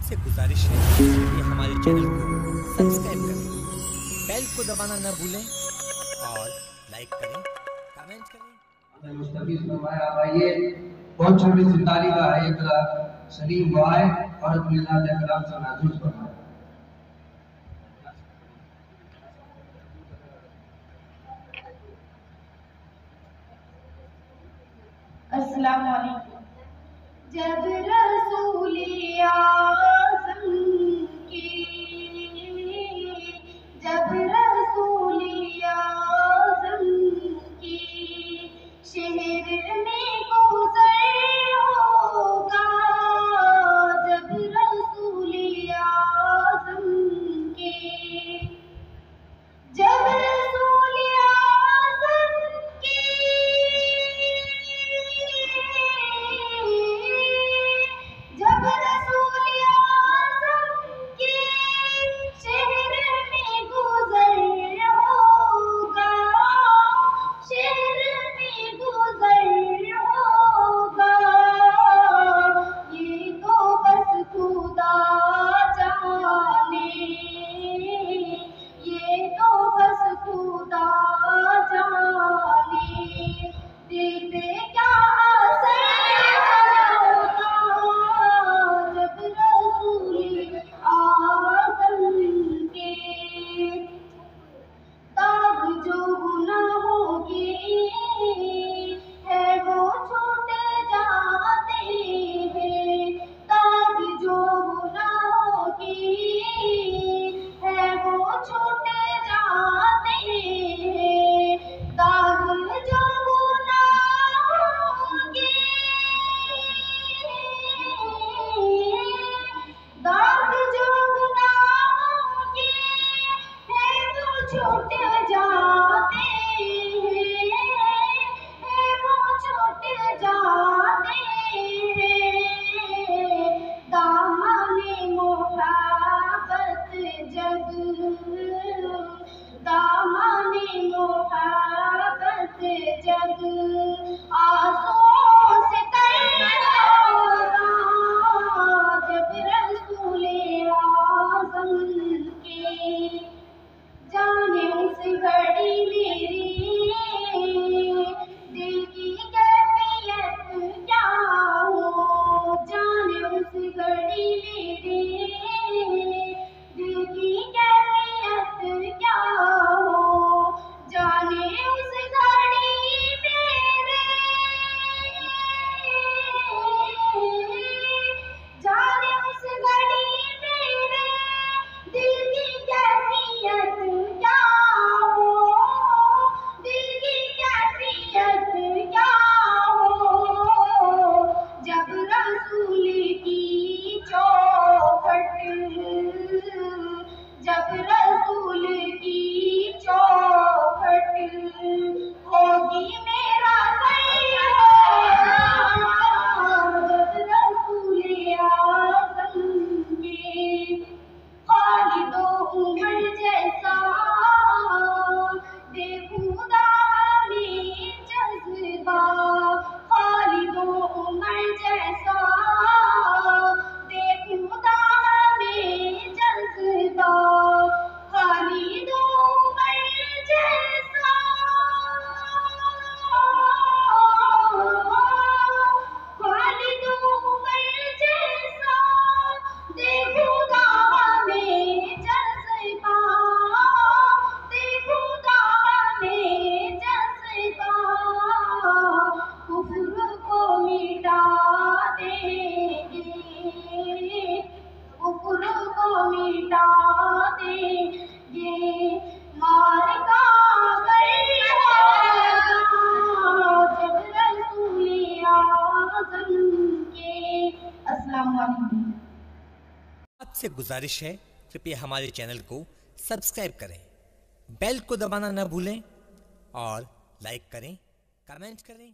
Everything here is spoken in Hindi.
आपसे गुजारिश है कि हमारे चैनल को सब्सक्राइब करें, बेल को दबाना न भूलें और लाइक करें, कमेंट करें। मुस्तफीज फरमाया आइए बहुत छोटी सी तारीफ है एक सलीम भाई और अब्दुल्लाह ने कलाम से महसूस फरमाया। अस्सलाम वालेकुम। जब रसूल आज़म की जब रसूल आज़म की शहर में गुज़र होगा, जब रसूल आज़म के जब रसूल आज़म की जब रसूल आज़म के शहर में गुज़र होगा, शहर में गुज़र होगा, ये तो बस खुदा जाने, ये तो बस खुदा जाने, देखते क्या असर होगा, जब रसूल आज़म के दाग जो गुनाहों के है वो छूट जाते हैं, दाग जो गुनाहों के है वो छूट जाते हैं, दाग जो गुनाहों के दाग जो गुनाहों के है वो छूट जाते हैं, वो छूट जाते हैं, दामन मोहब्बत जब दामन मोहब्बत जब आंसुओं से तर होगा, जब रसूल आज़म के जाने उस घड़ी मेरी दिल की कैफियत क्या हो, जाने उस घड़ी मेरी दिल की कैफियत क्या हो, जाने उस घड़ी मेरे जाने उस घड़ी मेरे दिल की कैफियत क्या हो, दिल की कैफियत क्या हो, जब रसूल की चौखट जब रसूल की चौखट होगी मेरा सर होगा, जब रसूल आज़म के खालिदो उमर जैसा बेखुदा में जज्बा, खालिदो उमर जैसा बेखुदा में जज्बा, खालिदो उमर जैसा खालिदो उमर जैसा बेखुदा में जज्बा, बेखुदा में जज्बा, कुफ्र को मिटा देंगे, कुफ्र को मिटा देंगे, मार का कर होगा, जब रसूल आज़म के। अस्सलाम वालेकुम। आपसे गुजारिश है कृपया हमारे चैनल को सब्सक्राइब करें, बेल को दबाना न भूलें और लाइक करें, कमेंट करें।